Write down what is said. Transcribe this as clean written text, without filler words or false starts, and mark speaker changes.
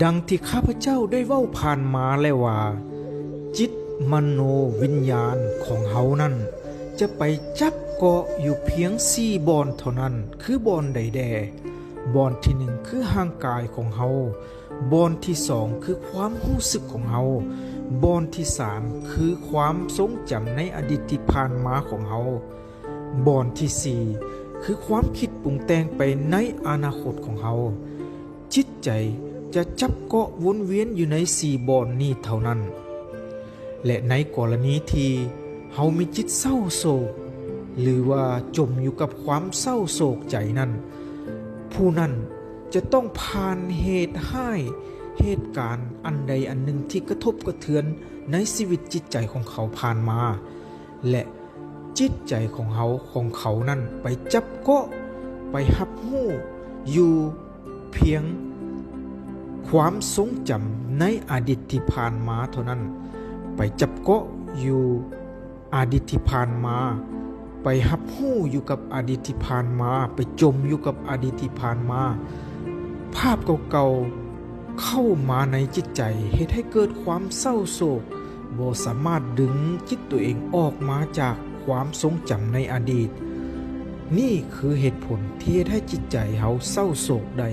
Speaker 1: ดังที่ข้าพเจ้าได้เว้าผ่านมาแล้วว่าจิตมโนวิญญาณของเฮานั้นจะไปจับเกาะอยู่เพียง4บอนเท่านั้นคือบอนใดแดบอนที่1คือร่างกายของเฮาบอนที่2คือความรู้สึกของเฮาบอนที่3คือความทรงจำในอดีตที่ผ่านมาของเฮาบอนที่4คือความคิดปรุงแต่งไปในอนาคตของเฮาจิตใจจะจับเกาะวนเวียนอยู่ใน4บอนนี้เท่านั้นและในกรณีที่เฮามีจิตเศร้าโศกหรือว่าจมอยู่กับความเศร้าโศกใจนั้นผู้นั้นจะต้องผ่านเหตุการณ์อันใดอันหนึ่งที่กระทบกระเทือนในชีวิตจิตใจของเขาผ่านมาและจิตใจของเขานั้นไปจับเกาะไปรับรู้อยู่เพียงความทรงจำในอดีตที่ผ่านมาเท่านั้นไปจับเกาะอยู่อดีตที่ผ่านมาไปรับรู้อยู่กับอดีตที่ผ่านมาไปจมอยู่กับอดีตที่ผ่านมาภาพเก่าๆเข้ามาในจิตใจเฮ็ดให้เกิดความเศร้าโศกบ่สามารถดึงจิตตัวเองออกมาจากความทรงจำในอดีตนี่คือเหตุผลที่เฮ็ดให้จิตใจเฮาเศร้าโศกได้